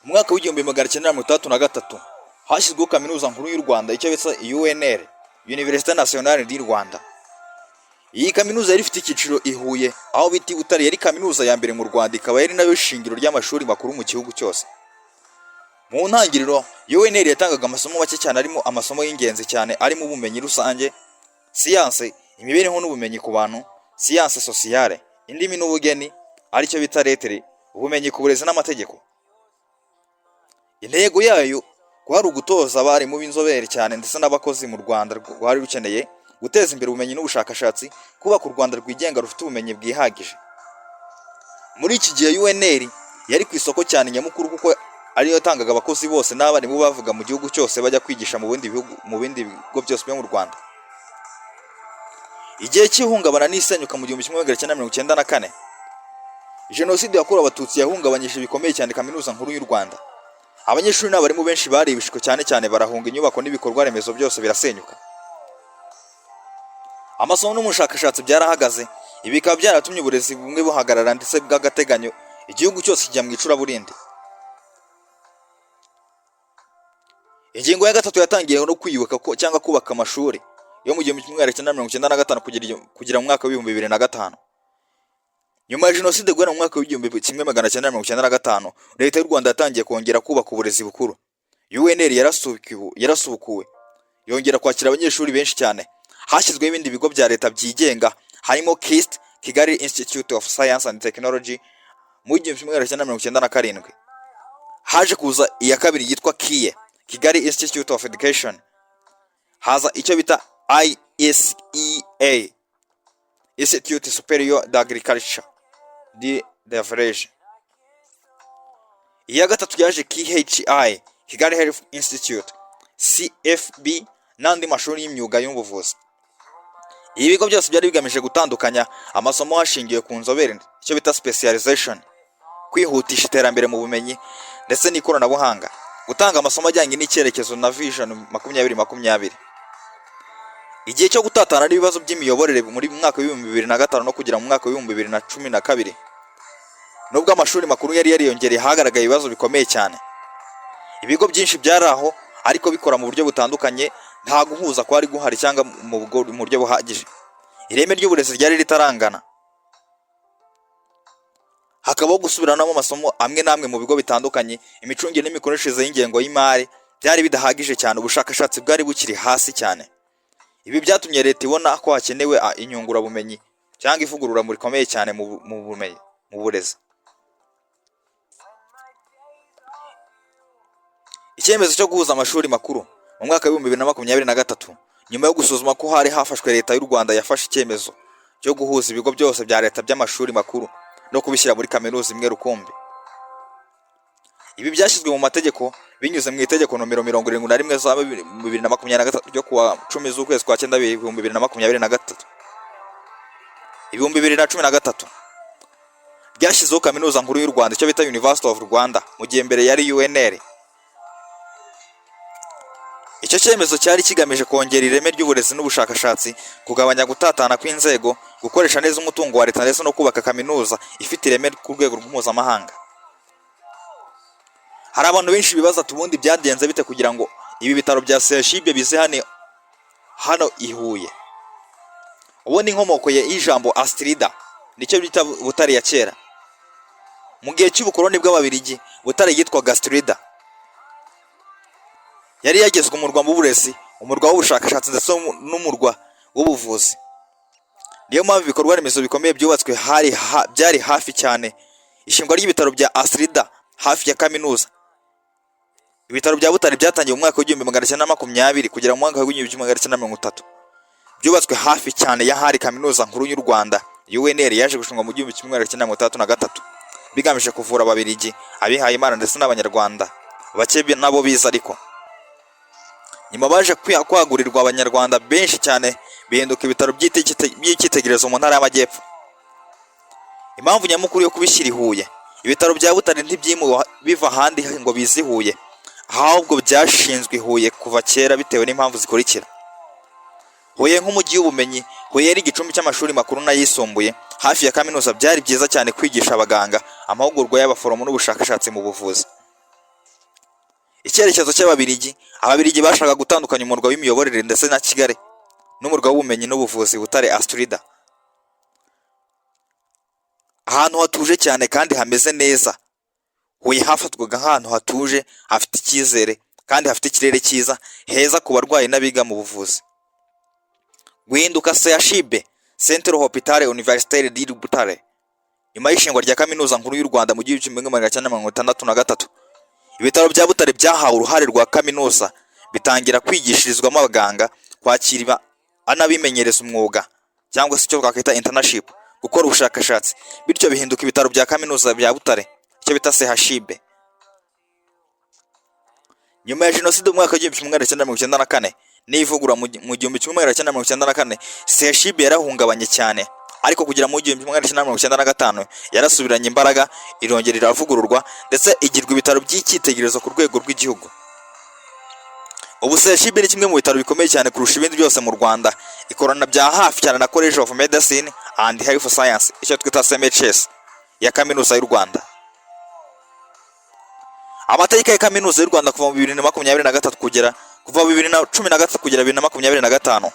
Mu mwaka w'igihumbi magana cyenda mirongo itandatu na gatatu hashyizweho kaminuza nkuru y'u Rwanda, icyo bita UNR, Université Nationale du Rwanda. Iyi kaminuza yari ifite icyiciro i Huye, aho bita i Butare. Yari kaminuza ya mbere mu Rwanda, ikaba yari nayo shingiro ry'amashuri makuru mu gihugu cyose. Mu ntangiriro UNR yatangaga amasomo make cyane, arimo amasomo y'ingenzi cyane arimo ubumenyi rusange, siyanse, imibereho n'ubumenyi ku bantu, siyanse sociale, indimi n'ubugeni, aricyo bita lettere, ubumenyi ku burezi n'amategeko. Intego yayo kwari ugutoza abarimu b'inzobere cyane ndetse n'abakozi mu Rwanda rwari rukeneye guteza imbere ubumenyi n'ubushakashatsi, kubaka u Rwanda rwigenga rufite ubumenyi bwihagije. Muri iki gihe UNR yari ku isoko cyane nyamukuru, kuko ariyo yatangaga abakozi bose n'abarimu bavuga mu gihugu cyose bajya kwigisha mu bindi bigo byose byo mu Rwanda. Igihe cy'ihungabana n'isenyuka mu 1994, Jenoside yakorewe Abatutsi yahungabanyije bikomeye cyane kaminuza nkuru y'u Rwanda. Abanyeshuri n'abarimu benshi baribishwe cyane cyane, barahunga, inyubako n'ibikorwa remezo byose birasenyuka. Amasomo n'umushakashatsi byarahagaze. Ibi bikaba byaratumye uburezi bumwe buhagarara ndetse bw'agateganyo, igihugu cyose kijya mu icuraburindi. Ingingo ya gatatu yatangiye no kwiyubaka cyangwa kubaka amashuri yo mu 1995 kugera mu mwaka wa 2005. Nyuma ya Jenoside guhera mu mwaka wa 1995, Leta y'u Rwanda yatangiye kongera kubaka uburezi bukuru. UNR yarasubukuwe, yongera kwakira abanyeshuri benshi cyane. Hashyizweho ibindi bigo bya leta byigenga, harimo KIST, Kigali Institute of Science and Technology, mu 1997. Haje kuza iya kabiri yitwa KIE, Kigali Institute of Education. Haza icyo bita ISEA, Institute Superior d'Agriculture de Devrege. Iya gatatu yaje KHI, Kigali Health Institute, CFB, n'andi mashuri y'imyuga y'ubuvuzi. Ibi bigo byose byari bigamije gutandukanya amasomo hashingiwe ku nzobere, icyo bita specialization, kwihutisha iterambere mu bumenyi ndetse n'ikoranabuhanga, gutanga amasomo ajyanye n'icyerekezo na Vision 2020. Igihe cyo gutatana n'ibibazo by'imiyoborere muri mwaka wa 2005 no kugera mu mwaka wa 2012, nubwo amashuri makuru yari yariyongereye, hagaragaye ibibazo bikomeye cyane. Ibigo byinshi byari aho, ariko bikora mu buryo butandukanye, nta guhuza kwari guhari cyangwa mu buryo buhagije. Ireme ry'uburezi ryari ritarangana. Hakabaho gusubiranamo amasomo amwe n'amwe mu bigo bitandukanye. Imicungire n'imikoreshereze y'ingengo y'imari byari bidahagije cyane, ubushakashatsi bwari bukiri hasi cyane. Ibi byatumye leta ibona ko hakenewe inyungurabumenyi cyangwa ivugurura rikomeye cyane mu burezi. Icyemezo cyo guhuza amashuri makuru mu mwaka wa 2023, nyuma yo gusuzuma ko hari hafashwe, Leta y'u Rwanda yafashe icyemezo cyo guhuza ibigo byose bya leta by'amashuri makuru no kubishyira muri kaminuza imwe rukumbi. Ibi byashyizwe mu mategeko binyuze mu itegeko nomero 71 za 2023 ryo kuwa 10 z'ukwezi kwa 9 2013 ryashyizeho kaminuza nkuru y'u Rwanda, icyo bita University of Rwanda, mu gihe mbere yari UNR. Icyo cyemezo cyari kigamije kongera ireme ry'uburezi n'ubushakashatsi, kugabanya gutatana kw'inzego, gukoresha neza umutungo wa leta ndetse no kubaka kaminuza ifite ireme ku rwego mpuzamahanga. Hari abantu benshi bibaza ubundi byagenze bite kugira ngo ibi bitaro bya CHUB bize hano i Huye. Ubundi inkomoko y'ijambo Astrida nicyo bita Butare ya kera. Mu gihe cy'ubukoloni bw'Ababiligi, Butare yitwaga Astrida. Yari yagezwe umurwa mu burezi, umurwa w'ubushakashatsi ndetse n'umurwa w'ubuvuzi. Niyo mpamvu ibikorwa remezo bikomeye byubatswe byari hafi cyane. Ishingwa ry'ibitaro bya Astrida hafi ya kaminuza. Ibitaro bya Butare byatangiye mu mwaka wa 1920 kugera mu mwaka wa 1930. Byubatswe hafi cyane y'ahari kaminuza nkuru y'u Rwanda. UNR yaje gushingwa mu 1933 bigamije kuvura Ababiligi, abihaye Imana ndetse n'Abanyarwanda bake nabo biza. Ariko nyuma baje kwagurirwa Abanyarwanda benshi cyane, bihinduka ibitaro by'icyitegererezo mu ntara y'Amajyepfo. Impamvu nyamukuru yo kubishyira i Huye, ibitaro bya Butare ntibyimuwe biva ahandi ngo bize i Huye, ahubwo byashinzwe i Huye kuva kera bitewe n'impamvu zikurikira. Huye nk'umujyi w'ubumenyi, Huye yari igicumbi cy'amashuri makuru n'ayisumbuye, hafi ya kaminuza. Byari byiza cyane kwigisha abaganga, amahugurwa y'abaforomo n'ubushakashatsi mu buvuzi. icyerekezo cy'Ababiligi. Ababiligi bashakaga gutandukanya umurwa w'imiyoborere ndetse na Kigali n'umurwa w'ubumenyi n'ubuvuzi Butare Astrida. Ahantu hatuje cyane kandi hameze neza. Huye hafatwaga nk'ahantu hatuje, hafite icyizere kandi hafite ikirere cyiza, heza ku barwayi n'abiga mu buvuzi. Guhinduka CHUB, Centre Hospitalier Universitaire de Butare, nyuma y'ishingwa rya Kaminuza Nkuru y'u Rwanda mu 1963. Ibitaro bya Butare byahawe uruhare rwa kaminuza, bitangira kwigishirizwamo abaganga, kwakira anabimenyereza umwuga cyangwa se icyo twakwita internship, gukora ubushakashatsi, bityo bihinduka ibitaro bya Kaminuza bya Butare, icyo bita CHUB. Nyuma ya jenoside mu mwaka w'1994 n'ivugura mu 1994, CHUB yarahungabanye cyane, ariko kugera mu 1995 yarasubiranye imbaraga, irongera iravugururwa ndetse igirwa ibitaro by'icyitegererezo ku rwego rw'igihugu. Ubu CHUB ni kimwe mu bitaro bikomeye cyane kurusha ibindi byose mu Rwanda, ikorana bya hafi cyane na College of Medicine and Health Science, icyo twita CMHS ya Kaminuza y'u Rwanda. Amategeko ya Kaminuza y'u Rwanda kuva mu 2023 kugera 2025.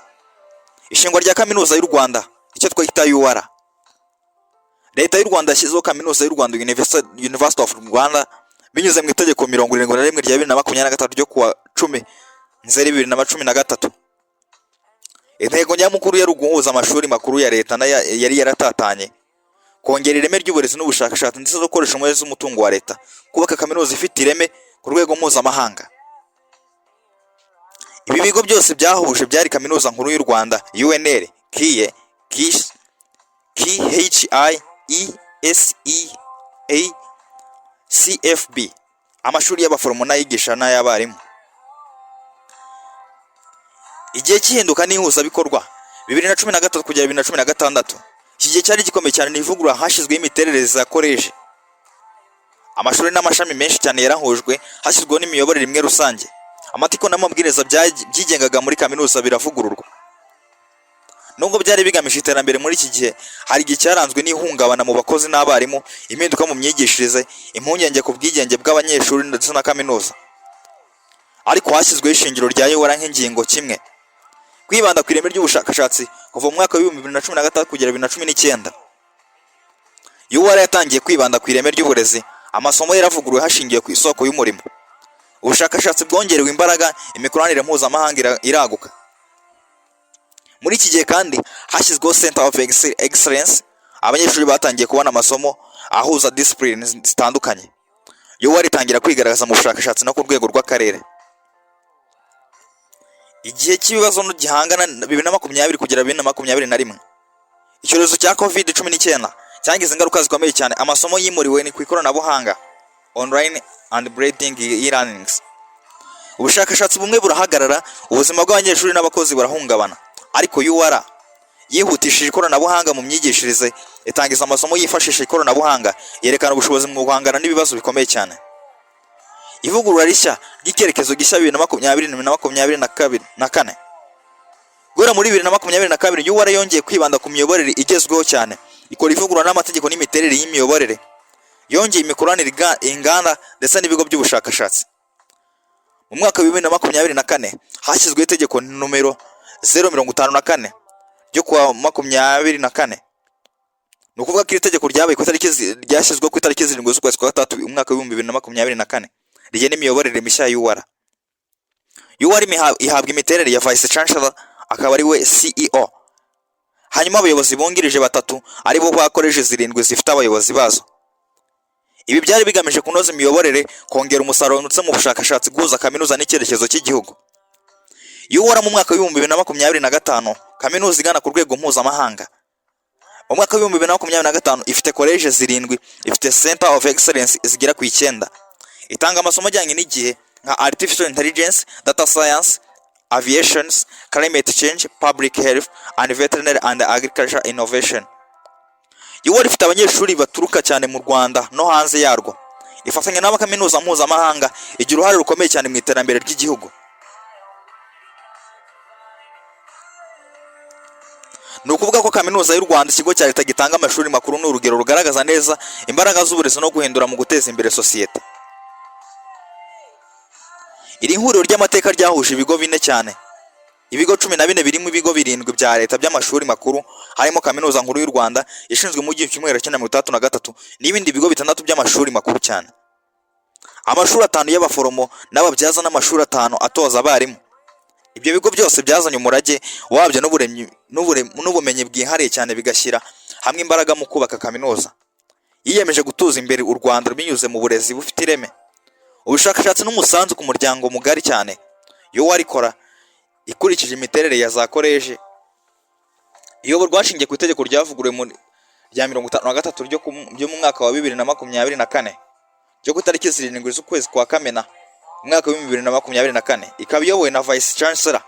Ishingwa rya Kaminuza y'u Rwanda, icyo twita UR. Leta y'u Rwanda yashyizeho Kaminuza y'u Rwanda University of Rwanda binyuze mu itegeko 71 rya 2023 ryo kuwa 10/2013. Intego nyamukuru yari uguhuza amashuri makuru ya leta yari yaratatanye, kongera ireme ry'uburezi n'ubushakashatsi ndetse no gukoresha umwezi w'umutungo wa leta, kubaka kaminuza ifite ireme ku rwego mpuzamahanga. Ibi bigo byose byahuje byari Kaminuza Nkuru y'u Rwanda UNR, KIE, KISH, KHI, ESEA, CFB, amashuri y'abaforomo n'ayigisha n'ay'abarimu. Igihe cy'ihinduka n'ihuzabikorwa 2013 kugera 2016, iki gihe cyari gikomeye cyane n'ivugurura, hashyizweho imiterere za koleji, amashuri n'amashami menshi cyane yarahujwe, hashyizweho n'imiyoborere imwe rusange. Amategeko n'amabwiriza byigengaga muri kaminuza biravugururwa. Nubwo byari bigamije iterambere muri iki gihe, hari igihe cyaranzwe n'ihungabana mu bakozi n'abarimu, impinduka mu myigishirize, impungenge ku bwigenge bw'abanyeshuri ndetse na kaminuza. Ariko hashyizweho ishingiro rya UR nk'ingingo kimwe, kwibanda ku ireme ry'ubushakashatsi kuva mu mwaka wa 2013 kugera 2019. UR yatangiye kwibanda ku ireme ry'uburezi, amasomo yaravuguruwe hashingiwe ku isoko y'umurimo. Ubushakashatsi bwongerewe imbaraga, imikoranire mpuzamahanga iraguka. Muri iki gihe kandi hashyizweho Center of Excellence, abanyeshuri batangiye kubona amasomo ahuza disciplines zitandukanye. UR itangira kwigaragaza mu bushakashatsi no ku rwego rw'akarere. Igihe cy'ibibazo no gihangana 2020 kugera 2021, icyorezo cya COVID-19 cyangize ingaruka zikomeye cyane. Amasomo yimuriwe ni ku ikoranabuhanga, online and blending e-learnings. Ubushakashatsi bumwe burahagarara, ubuzima bw'abanyeshuri n'abakozi burahungabana. Ariko UR yihutishije ikoranabuhanga mu myigishirize, itangiza amasomo yifashisha ikoranabuhanga, yerekana ubushobozi mu guhangana n'ibibazo bikomeye cyane. Ivugurura rishya ry'icyerekezo gishya 2022-2024. Guhera muri 2022 UR yongeye kwibanda ku miyoborere igezweho cyane, ikora ivugurura n'amategeko n'imiterere y'imiyoborere, yongeye imikoranire inganda ndetse n'ibigo by'ubushakashatsi. Mu mwaka wa 2024 hashyizweho itegeko nomero 054 ryo kuwa 24. Ni ukuvuga ko iri tegeko ryashyizweho ku itariki 7 z'ukwezi kwa gatatu umwaka wa 2024, rigena imiyoborere mishya ya UR. UR ihabwa imiterere ya Vice Chancellor, akaba ari we CEO. Hanyuma abayobozi bungirije batatu ari bo bakoresheje zirindwi zifite abayobozi bazo. Ibi byari bigamije kunoza imiyoborere, kongera umusaruro ndetse mu bushakashatsi, guhuza kaminuza n'icyerekezo cy'igihugu. UR mu mwaka wa 2025 kaminuza igana ku rwego mpuzamahanga. Mu mwaka wa 2025 ifite college zirindwi, ifite Center of Excellence zigera ku 9. Itanga amasomo ajyanye n'igihe nka Artificial Intelligence, Data Science, Aviation, Climate Change, Public Health and Veterinary and Agriculture Innovation. UR ifite abanyeshuri baturuka cyane mu Rwanda no hanze yarwo. Ifatanya n'abakaminuza mpuzamahanga, igira uruhare rukomeye cyane mu iterambere ry'igihugu. Ni ukuvuga ko Kaminuza y'u Rwanda, ikigo cya leta gitanga amashuri makuru, n'urugero rugaragaza neza imbaraga z'uburezi no guhindura mu guteza imbere sosiyete. Iri huriro ry'amateka ryahuje ibigo bine cyane. Ibigo 14 birimo ibigo 7 bya leta by'amashuri makuru, harimo Kaminuza Nkuru y'u Rwanda ishinzwe mu 1933 n'ibindi bigo 6 by'amashuri makuru cyane. Amashuri 5 y'abaforomo n'ababyaza n'amashuri 5 atoza abarimu. Ibyo bigo byose byazanye umurage wabyo n'ubumenyi bwihariye cyane, bigashyira hamwe imbaraga mu kubaka kaminuza. Yiyemeje gutuza imbere u Rwanda binyuze mu burezi bufite ireme, ubushakashatsi n'umusanzu ku muryango mugari cyane. Yo warikora ikurikije imiterere ya za koleje. Iyoborwa hashingiye ku itegeko ryavuguruwe mu rya 53 ryo mu mwaka wa 2024 ryo ku itariki 7 z'ukwezi kwa Kamena umwaka wa 2024, ikaba iyobowe na Vice Chancellor,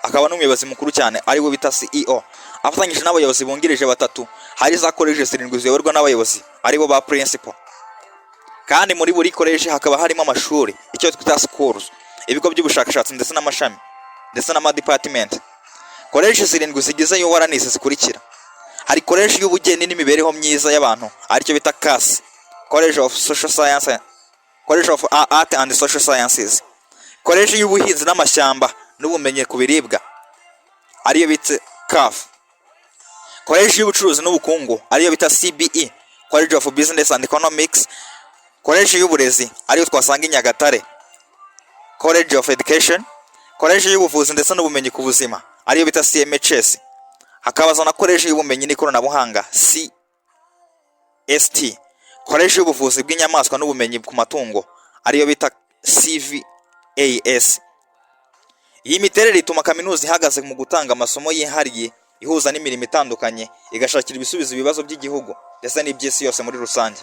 akaba n'umuyobozi mukuru cyane ari we bita CEO, afatanyije n'abayobozi bungirije 3. Hari za koleje 7 ziyoborwa n'abayobozi ari bo ba principal, kandi muri buri koleje hakaba harimo amashuri, icyo twita schools, ibigo by'ubushakashatsi ndetse n'amashami ndetse n'amadepartment. Koleje 7 zigize yo waranise zikurikira: hari koleje y'ubugeni n'imibereho myiza y'abantu aricyo bita CAS, College of Social Science, College of Art and Social Sciences, koleje y'ubuhinzi n'amashyamba n'ubumenyi ku biribwa ariyo bita CAF, koleje y'ubucuruzi n'ubukungu ariyo bita CBE, College of Business and Economics, koleje y'uburezi ariyo twasanga i Nyagatare, College of Education, koleje y'ubuvuzi ndetse n'ubumenyi ku buzima ariyo bita CMHS, hakabaza na koleje y'ubumenyi n'ikoranabuhanga CST, koleje y'ubuvuzi bw'inyamaswa n'ubumenyi ku matungo ariyo bita CVAS. Iyi miterere ituma kaminuza ihagaze mu gutanga amasomo yihariye, ihuza n'imirimo itandukanye, igashakira ibisubizo ibibazo by'igihugu ndetse n'iby'isi yose muri rusange.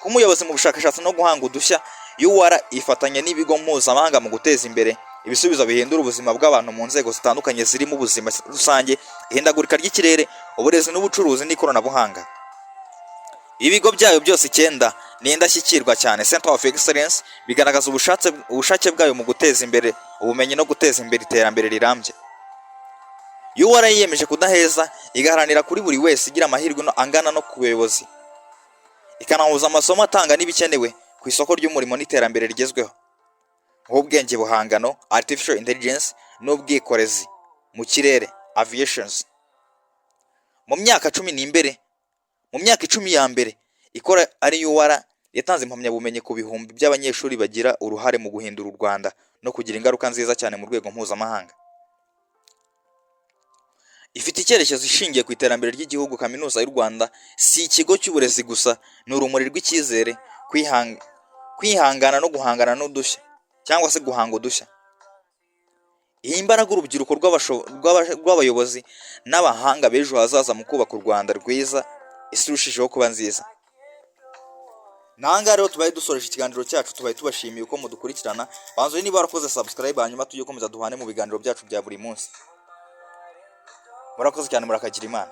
Kumuyobozi mu bushakashatsi no guhanga udushya, UR ifatanya n'ibigo mpuzamahanga mu guteza imbere ibisubizo bihindura ubuzima bw'abantu mu nzego zitandukanye zirimo ubuzima rusange, ihindagurika ry'ikirere, uburezi n'ubucuruzi n'ikoranabuhanga. Ibigo byayo byose 9 ni indashyikirwa cyane, Center of Excellence, bigaragaza ubushake bwayo mu guteza imbere ubumenyi no guteza imbere iterambere rirambye. UR yiyemeje kudaheza, igaharanira kuri buri wese igira amahirwe angana no ku buyobozi, ikanahuza amasomo atanga n'ibikenewe ku isoko ry'umurimo n'iterambere rigezweho, nk'ubwenge buhangano, artificial intelligence n'ubwikorezi mu kirere, aviations. Mu myaka 10 ya mbere ikora ari UR yatanze impamyabumenyi ku bihumbi by'abanyeshuri bagira uruhare mu guhindura u Rwanda no kugira ingaruka nziza cyane mu rwego mpuzamahanga. Ifite icyerekezo ishingiye ku iterambere ry'igihugu. Kaminuza y'u Rwanda si ikigo cy'uburezi gusa, ni urumuri rw'icyizere, kwihangana no guhangana n'udushya cyangwa se guhanga udushya. Iyi imbaraga urubyiruko rw'abayobozi n'abahanga b'ejo hazaza mu kubaka u Rwanda rwiza, isi irushijeho kuba nziza. Nanga rero tubaye dusoreje ikiganiro cyacu, tubaye tubashimiye uko mudukurikirana. Banzo niba warakoze subscribe, hanyuma tujye komeza duhane mu biganiro byacu bya buri munsi. Murakoze cyane, murakagira Imana.